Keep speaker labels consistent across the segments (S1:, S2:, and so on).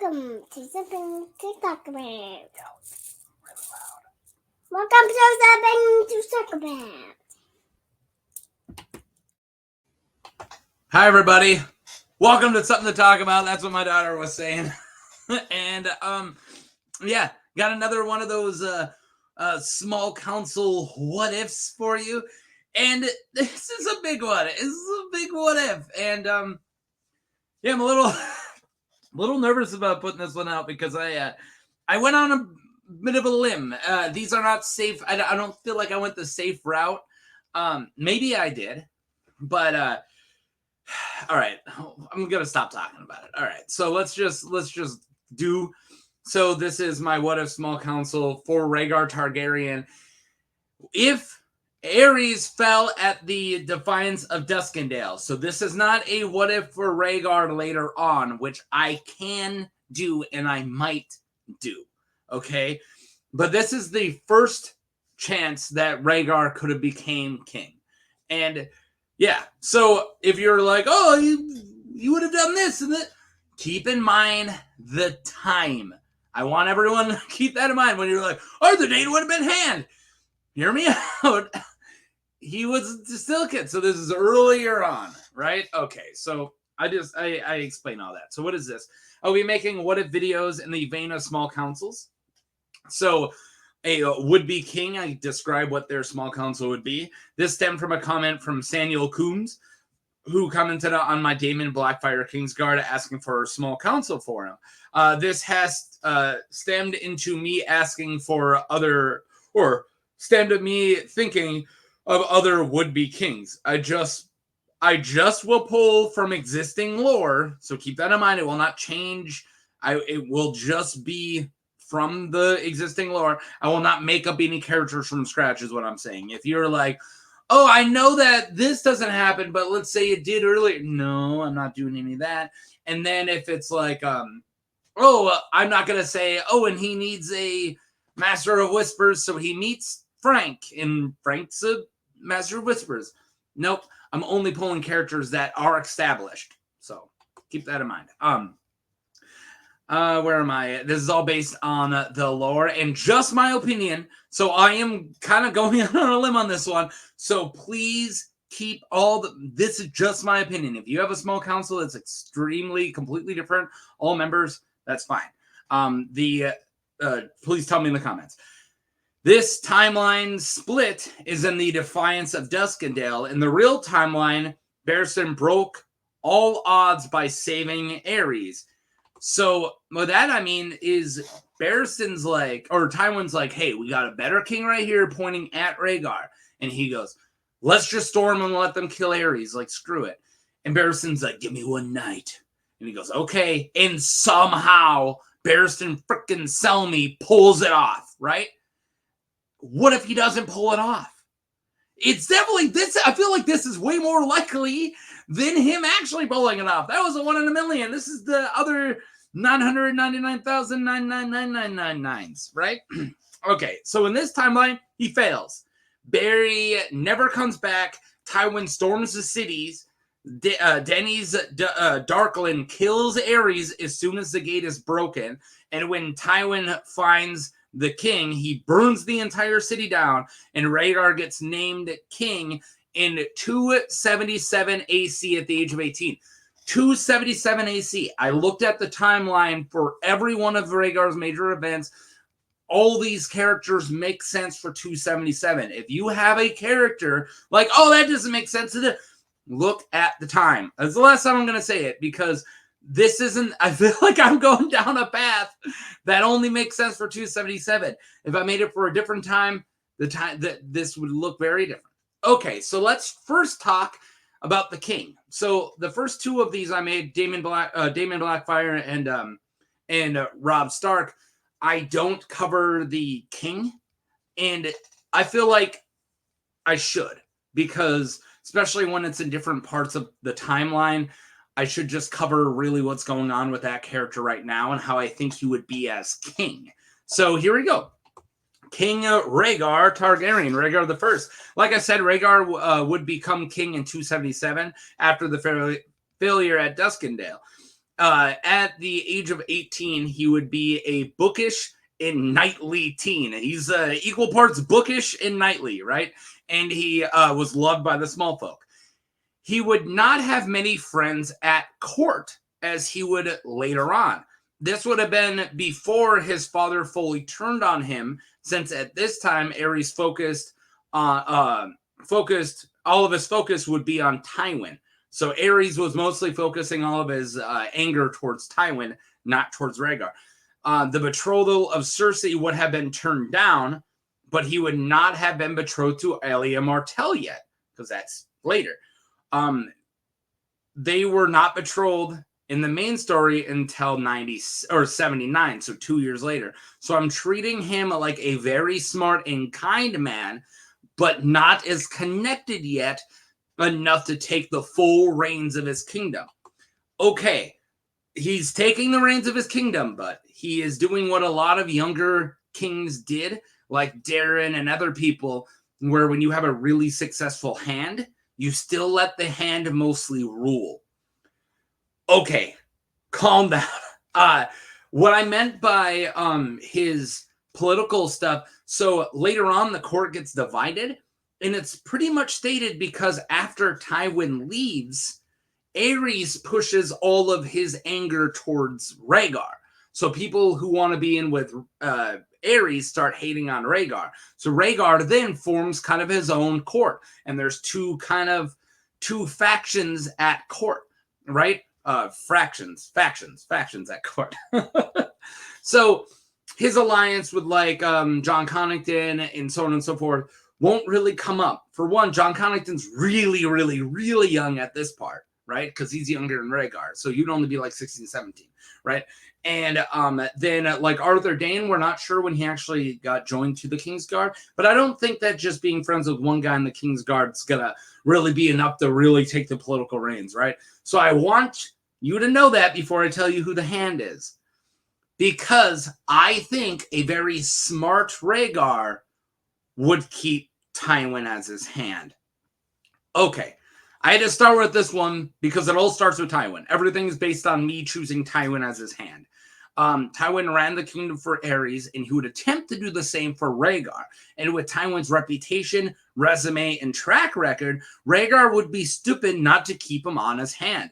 S1: Welcome to something to talk about.
S2: Yeah, it's really loud.
S1: Welcome to something to talk about.
S2: Hi, everybody. Welcome to Something to Talk About. That's what my daughter was saying. And, yeah, got another one of those small council what-ifs for you. And this is a big one. This is a big what-if. And, yeah, I'm a little nervous about putting this one out because I went on a bit of a limb. These are not safe. I don't feel like I went the safe route. Maybe I did, but all right, I'm gonna stop talking about it. All right, so let's just do. So this is my what if small council for Rhaegar Targaryen. If Aerys fell at the Defiance of Duskendale. So this is not a what if for Rhaegar later on, which I can do and I might do. Okay? But this is the first chance that Rhaegar could have became king. And yeah, so if you're like, oh, you would have done this and that, keep in mind the time. I want everyone to keep that in mind when you're like, oh, the date would have been hand. Hear me out. He was still a kid, so this is earlier on, right? Okay, so I explain all that. So what is this? I'll be making what if videos in the vein of small councils. So a would-be king, I describe what their small council would be. This stemmed from a comment from Samuel Coomes, who commented on my Daemon Blackfyre Kingsguard asking for a small council for him. This has stemmed into me asking for stemmed at me thinking of other would-be kings. I just will pull from existing lore, so keep that in mind. It will not change. It will just be from the existing lore. I will not make up any characters from scratch, is what I'm saying. If you're like, oh, I know that this doesn't happen, but let's say it did earlier. No, I'm not doing any of that. And then if it's like, I'm not going to say, oh, and he needs a Master of Whispers, so he meets Frank, and Frank's a Master of Whispers. Nope, I'm only pulling characters that are established. So keep that in mind. Where am I? This is all based on the lore and just my opinion. So I am kind of going on a limb on this one. So please keep this is just my opinion. If you have a small council that's completely different, all members, that's fine. Please tell me in the comments. This timeline split is in the Defiance of Duskendale. In the real timeline, Barristan broke all odds by saving Aerys. So what that I mean is Barristan's like, or Tywin's like, hey, we got a better king right here pointing at Rhaegar. And he goes, let's just storm and let them kill Aerys. Like, screw it. And Barristan's like, give me one night. And he goes, okay. And somehow Barristan frickin' Selmy pulls it off, right? What if he doesn't pull it off? It's definitely this. I feel like this is way more likely than him actually pulling it off. That was a 1 in a million. This is the other 999,9999999s, right? Okay, so in this timeline, he fails. Barry never comes back. Tywin storms the cities. Denny's Darkland kills Aerys as soon as the gate is broken. And when Tywin finds the king, he burns the entire city down, and Rhaegar gets named king in 277 AC at the age of 18. 277 AC. I looked at the timeline for every one of Rhaegar's major events. All these characters make sense for 277. If you have a character like, oh, that doesn't make sense, look at the time. That's the last time I'm going to say it, because this isn't, I feel like I'm going down a path that only makes sense for 277. If I made it for a different time, this would look very different. Okay, so let's first talk about the king. So the first two of these I made, Daemon Blackfyre and Robb Stark. I don't cover the king, and I feel like I should, because especially when it's in different parts of the timeline, I should just cover really what's going on with that character right now and how I think he would be as king. So here we go. King Rhaegar Targaryen, Rhaegar the First. Like I said, Rhaegar would become king in 277 after the failure at Duskendale. at the age of 18, he would be a bookish and knightly teen. He's equal parts bookish and knightly, right? And he was loved by the small folk. He would not have many friends at court, as he would later on. This would have been before his father fully turned on him, since at this time Aerys all of his focus would be on Tywin. So Aerys was mostly focusing all of his anger towards Tywin, not towards Rhaegar. The betrothal of Cersei would have been turned down, but he would not have been betrothed to Oberon Martell yet, because that's later. They were not betrothed in the main story until 90 or 79, so 2 years later. So I'm treating him like a very smart and kind man, but not as connected yet enough to take the full reins of his kingdom. Okay, he's taking the reins of his kingdom, but he is doing what a lot of younger kings did, like Darren and other people, where when you have a really successful hand, you still let the hand mostly rule. Okay, calm down. What I meant by his political stuff, so later on the court gets divided, and it's pretty much stated because after Tywin leaves, Aerys pushes all of his anger towards Rhaegar. So people who want to be in with Aerys start hating on Rhaegar. So Rhaegar then forms kind of his own court, and there's two factions at court, right? Factions at court. So his alliance with like Jon Connington and so on and so forth won't really come up. For one, Jon Connington's really, really, really young at this part, right? Because he's younger than Rhaegar. So you'd only be like 16, 17, right? And then like Arthur Dayne, we're not sure when he actually got joined to the Kingsguard. But I don't think that just being friends with one guy in the Kingsguard is going to really be enough to really take the political reins, right? So I want you to know that before I tell you who the hand is. Because I think a very smart Rhaegar would keep Tywin as his hand. Okay, I had to start with this one because it all starts with Tywin. Everything is based on me choosing Tywin as his hand. Tywin ran the kingdom for Aerys, and he would attempt to do the same for Rhaegar. And with Tywin's reputation, resume, and track record, Rhaegar would be stupid not to keep him on his hand.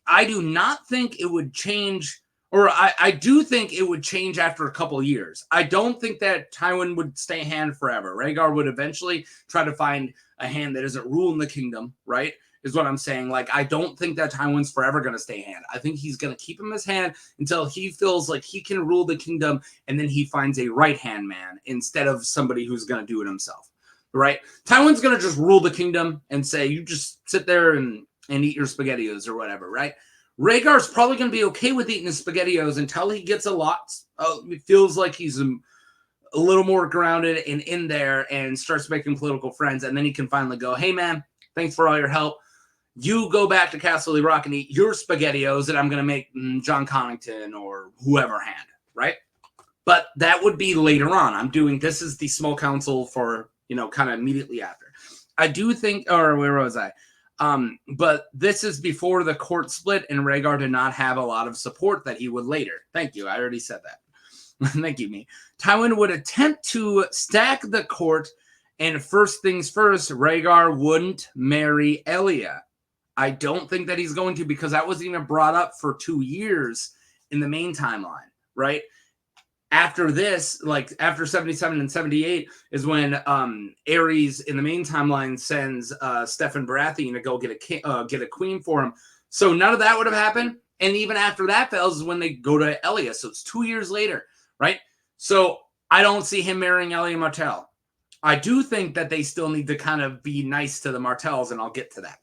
S2: I do not think it would change, or I do think it would change after a couple years. I don't think that Tywin would stay hand forever. Rhaegar would eventually try to find a hand that isn't ruling the kingdom, right? Is what I'm saying. Like, I don't think that Tywin's forever going to stay hand. I think he's going to keep him as hand until he feels like he can rule the kingdom, and then he finds a right-hand man instead of somebody who's going to do it himself, right? Tywin's going to just rule the kingdom and say, you just sit there and eat your SpaghettiOs or whatever, right? Rhaegar's probably going to be okay with eating his SpaghettiOs until he gets a lot. It feels like he's a little more grounded and in there and starts making political friends. And then he can finally go, hey, man, thanks for all your help. You go back to Castle Rock and eat your SpaghettiOs, and I'm going to make Jon Connington or whoever hand, right? But that would be later on. This is the small council for, kind of immediately after. I do think, or where was I? But this is before the court split, and Rhaegar did not have a lot of support that he would later. Thank you. I already said that. Thank you, me. Tywin would attempt to stack the court, and first things first, Rhaegar wouldn't marry Elia. I don't think that he's going to, because that wasn't even brought up for 2 years in the main timeline, right? After this, like after 77 and 78 is when Aerys in the main timeline sends Steffon Baratheon to go get a queen for him. So none of that would have happened. And even after that fails is when they go to Elia. So it's 2 years later, right? So I don't see him marrying Elia Martell. I do think that they still need to kind of be nice to the Martells, and I'll get to that.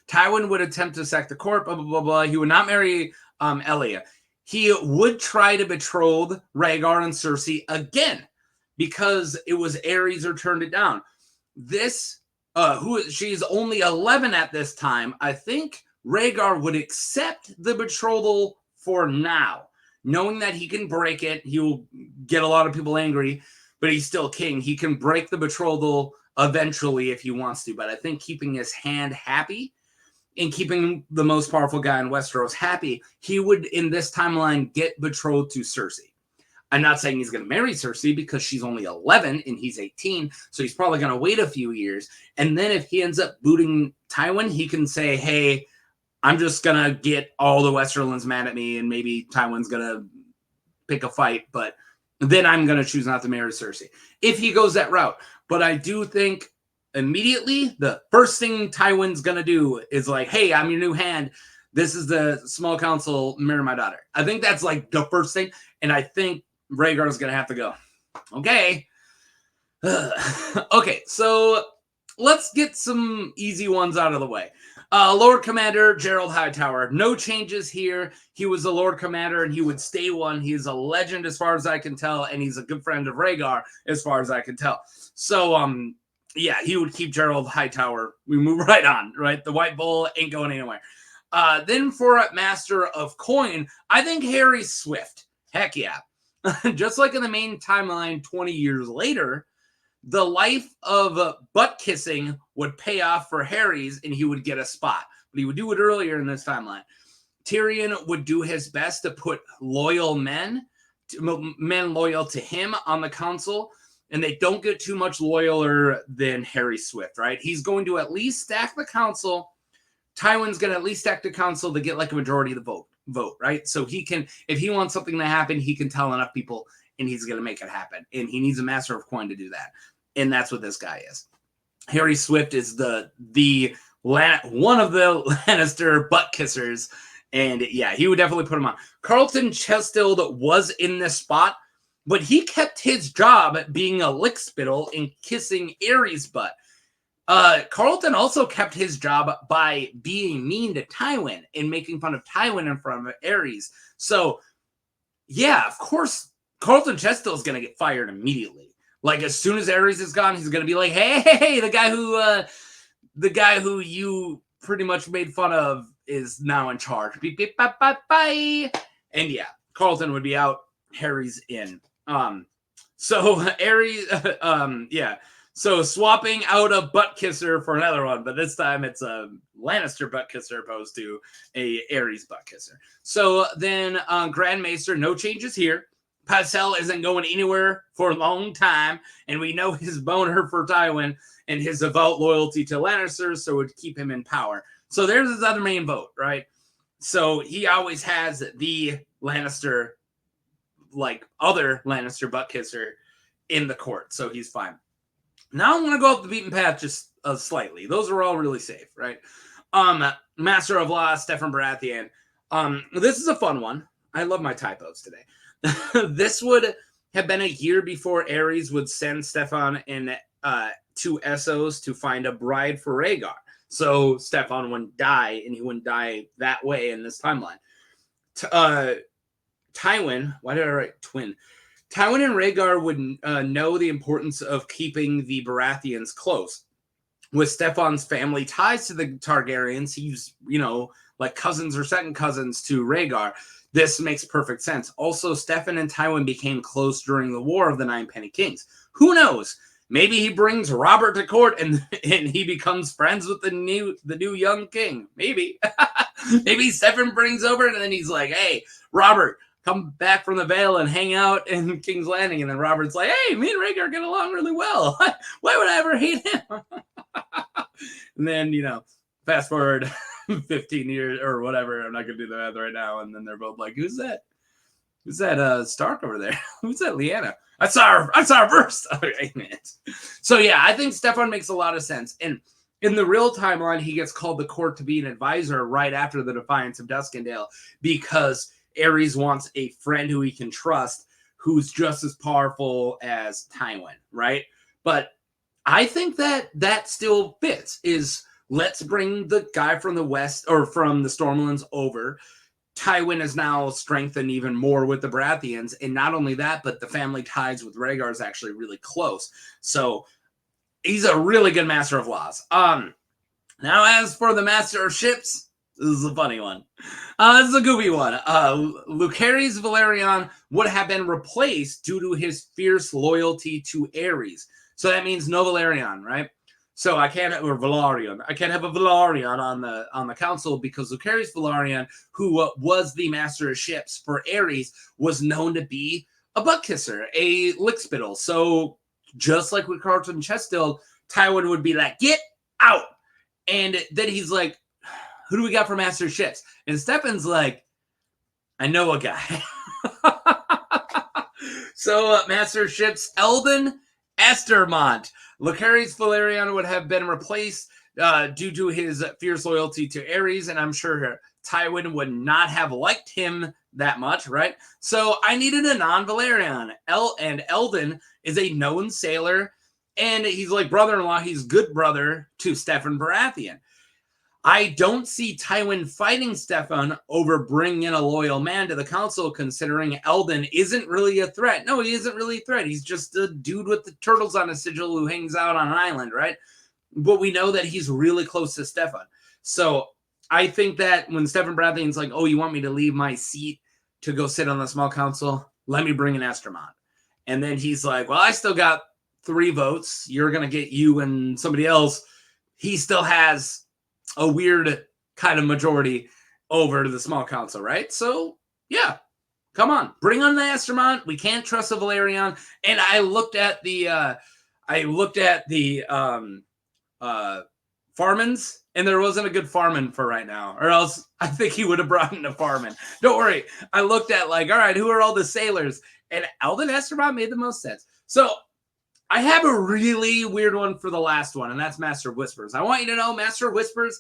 S2: Tywin would attempt to sack the court, blah, blah, blah, blah. He would not marry Elia. He would try to betroth Rhaegar and Cersei again because it was Aerys who turned it down. She's only 11 at this time. I think Rhaegar would accept the betrothal for now, knowing that he can break it. He will get a lot of people angry, but he's still king. He can break the betrothal eventually if he wants to, but I think keeping his hand happy in keeping the most powerful guy in Westeros happy, he would, in this timeline, get betrothed to Cersei. I'm not saying he's going to marry Cersei because she's only 11 and he's 18, so he's probably going to wait a few years. And then if he ends up booting Tywin, he can say, hey, I'm just going to get all the Westerlands mad at me, and maybe Tywin's going to pick a fight, but then I'm going to choose not to marry Cersei if he goes that route. But I do think immediately the first thing Tywin's going to do is like, hey, I'm your new hand. This is the small council, marry my daughter. I think that's like the first thing. And I think Rhaegar's going to have to go, okay. Okay, so let's get some easy ones out of the way. Lord Commander Gerald Hightower. No changes here. He was a Lord Commander and he would stay one. He's a legend as far as I can tell, and he's a good friend of Rhaegar as far as I can tell. So, yeah, he would keep Gerald Hightower. We move right on, right? The White Bull ain't going anywhere. Then for Master of Coin, I think Harry Swift. Heck yeah. Just like in the main timeline 20 years later, the life of butt kissing would pay off for Harry's and he would get a spot. But he would do it earlier in this timeline. Tyrion would do his best to put loyal men loyal to him on the council, and they don't get too much loyaler than Harry Swift, right? He's going to at least stack the council. Tywin's going to at least stack the council to get like a majority of the vote, right? So he can, if he wants something to happen, he can tell enough people and he's going to make it happen. And he needs a Master of Coin to do that. And that's what this guy is. Harry Swift is one of the Lannister butt kissers. And yeah, he would definitely put him on. Carlton Chestild was in this spot, but he kept his job at being a lickspittle and kissing Aerys' butt. Carlton also kept his job by being mean to Tywin and making fun of Tywin in front of Aerys. So, yeah, of course, Carlton Chestill is going to get fired immediately. Like, as soon as Aerys is gone, he's going to be like, hey, the guy who you pretty much made fun of is now in charge. Beep, beep, bye, bye, bye. And yeah, Carlton would be out. Harry's in. So Aerys, yeah. So swapping out a butt kisser for another one, but this time it's a Lannister butt kisser opposed to a Aerys butt kisser. So then Grand Maester, no changes here. Pycelle isn't going anywhere for a long time, and we know his boner for Tywin and his avowed loyalty to Lannisters, so it would keep him in power. So there's his other main vote, right? So he always has the Lannister, like other Lannister butt kisser in the court, so he's fine. Now I'm going to go up the beaten path just slightly. Those are all really safe, right? Master of Law, Steffon Baratheon. This is a fun one. I love my typos today. This would have been a year before Aerys would send Steffon and two Essos to find a bride for Rhaegar. So Steffon wouldn't die, and he wouldn't die that way in this timeline. Tywin, why did I write twin? Tywin and Rhaegar would know the importance of keeping the Baratheons close. With Steffon's family ties to the Targaryens, he's, like cousins or second cousins to Rhaegar. This makes perfect sense. Also, Steffon and Tywin became close during the War of the Nine Penny Kings. Who knows? Maybe he brings Robert to court and he becomes friends with the new young king. Maybe. Maybe Steffon brings over and then he's like, hey, Robert, come back from the Vale and hang out in King's Landing. And then Robert's like, hey, me and Rhaegar get along really well. Why would I ever hate him? And then, fast forward 15 years or whatever. I'm not going to do the math right now. And then they're both like, who's that? Who's that Stark over there? Who's that Lyanna? I saw her first. Okay, so yeah, I think Steffon makes a lot of sense. And in the real timeline, he gets called to court to be an advisor right after the Defiance of Duskendale because Aerys wants a friend who he can trust who's just as powerful as Tywin, right? But I think that still fits, is let's bring the guy from the West or from the Stormlands over. Tywin is now strengthened even more with the Baratheons. And not only that, but the family ties with Rhaegar is actually really close. So he's a really good Master of Laws. Now, as for the Master of Ships, this is a funny one. This is a goofy one. Lucerys Velaryon would have been replaced due to his fierce loyalty to Aerys. So that means no Velaryon, right? So I can't, or Velaryon. I can't have a Velaryon on the council because Lucerys Velaryon, who was the master of ships for Aerys, was known to be a butt kisser, a lickspittle. So just like with Carlton Chestill, Tywin would be like, get out. And then he's like, who do we got for master of ships? And Stefan's like, I know a guy. So master of ships, Eldon Estermont. Lucerys Velaryon would have been replaced due to his fierce loyalty to Aerys, and I'm sure Tywin would not have liked him that much, right? So I needed a non-Velaryon. And Eldon is a known sailor, and he's like brother-in-law. He's good brother to Steffon Baratheon. I don't see Tywin fighting Steffon over bringing in a loyal man to the council, considering Eldon isn't really a threat. No, he isn't really a threat. He's just a dude with the turtles on his sigil who hangs out on an island, right? But we know that he's really close to Steffon. So I think that when Steffon Baratheon's like, oh, you want me to leave my seat to go sit on the small council? Let me bring in Estermont. And then he's like, well, I still got 3 votes. You're going to get you and somebody else. He still has a weird kind of majority over the small council, right? So, yeah, come on. Bring on the Estermont. We can't trust the Velaryon. And I looked at the Farmans, and there wasn't a good Farman for right now, or else I think he would have brought in a Farman. Don't worry. I looked at like, all right, who are all the sailors? And Eldon Estermont made the most sense. So I have a really weird one for the last one, and that's Master of Whispers. I want you to know Master of Whispers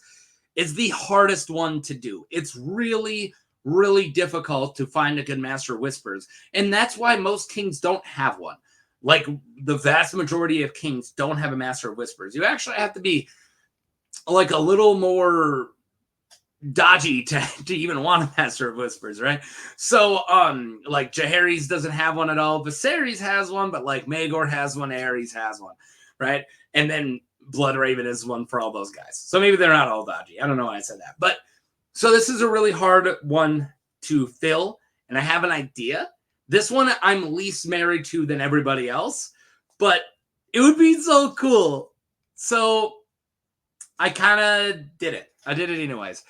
S2: is the hardest one to do. It's really, really difficult to find a good Master of Whispers, and that's why most kings don't have one. Like, the vast majority of kings don't have a Master of Whispers. You actually have to be, like, a little more dodgy to even want a Master of Whispers, right? So, like, Jaehaerys doesn't have one at all. Viserys has one, but, like, Maegor has one, Aerys has one, right? And then Bloodraven is one for all those guys. So maybe they're not all dodgy. I don't know why I said that. But, so this is a really hard one to fill, and I have an idea. This one I'm least married to than everybody else, but it would be so cool. So I kind of did it. I did it anyways.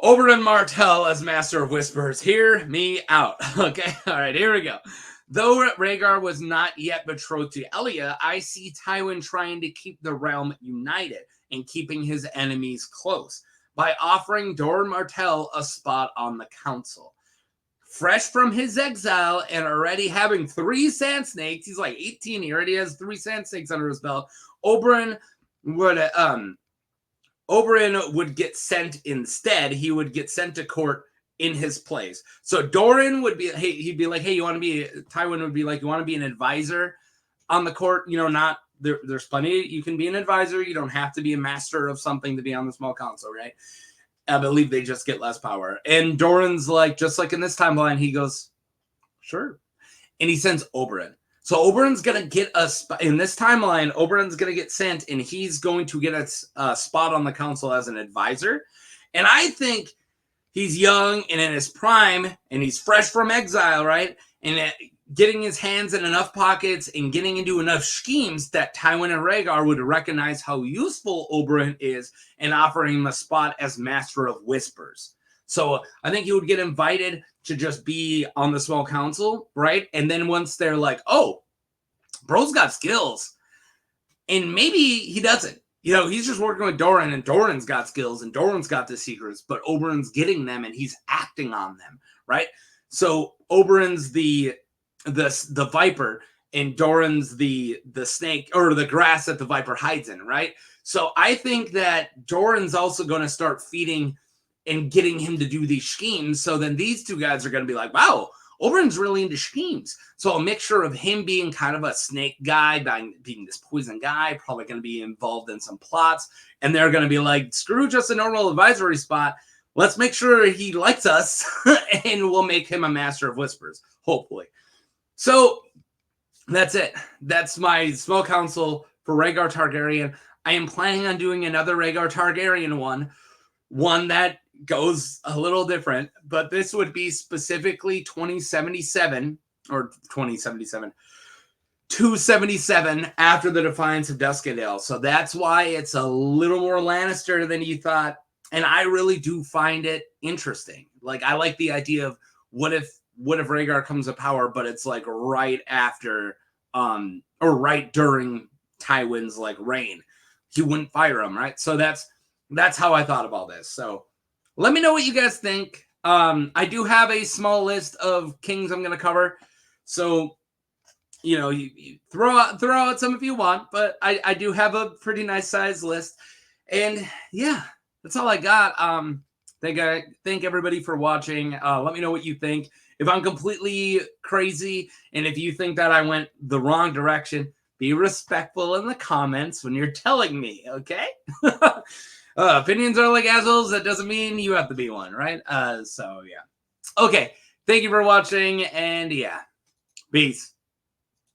S2: Oberon Martell as Master of Whispers. Hear me out. Okay, all right, here we go. Though Rhaegar was not yet betrothed to Elia, I see Tywin trying to keep the realm united and keeping his enemies close by offering Doran Martell a spot on the council. Fresh from his exile and already having 3 sand snakes, he's like 18, he already has 3 sand snakes under his belt. Oberon would get sent instead. He would get sent to court in his place. So Doran would be, hey, he'd be like, hey, Tywin would be like, you want to be an advisor on the court? You know, not, there's plenty, you can be an advisor. You don't have to be a master of something to be on the small council, right? I believe they just get less power. And Doran's like, just like in this timeline, he goes, sure. And he sends Oberyn. So Oberyn's going to get in this timeline, Oberyn's going to get sent, and he's going to get a spot on the council as an advisor. And I think he's young and in his prime, and he's fresh from exile, right? And getting his hands in enough pockets and getting into enough schemes that Tywin and Rhaegar would recognize how useful Oberyn is and offering him a spot as Master of Whispers. So I think he would get invited to just be on the small council, right? And then once they're like, oh, bro's got skills, and maybe he doesn't. You know, he's just working with Doran, and Doran's got skills, and Doran's got the secrets, but Oberyn's getting them, and he's acting on them, right? So Oberyn's the viper, and Doran's the snake, or the grass that the viper hides in, right? So I think that Doran's also going to start feeding and getting him to do these schemes. So then these two guys are going to be like, wow, Oberyn's really into schemes. So a mixture of him being kind of a snake guy, being this poison guy, probably going to be involved in some plots. And they're going to be like, screw just a normal advisory spot. Let's make sure he likes us and we'll make him a Master of Whispers, hopefully. So that's it. That's my small council for Rhaegar Targaryen. I am planning on doing another Rhaegar Targaryen one that goes a little different, but this would be specifically 2077 or 2077. 277 after the Defiance of Duskendale. So that's why it's a little more Lannister than you thought. And I really do find it interesting. Like, I like the idea of what if Rhaegar comes to power, but it's like right after, or right during Tywin's like reign. He wouldn't fire him, right? So that's how I thought about this. So let me know what you guys think. I do have a small list of kings I'm going to cover. So, you know, you throw out some if you want, but I do have a pretty nice size list. And yeah, that's all I got. Thank everybody for watching. Let me know what you think. If I'm completely crazy and if you think that I went the wrong direction, be respectful in the comments when you're telling me, okay? Opinions are like assholes. That doesn't mean you have to be one, right? So yeah. Okay. Thank you for watching, and yeah. Peace.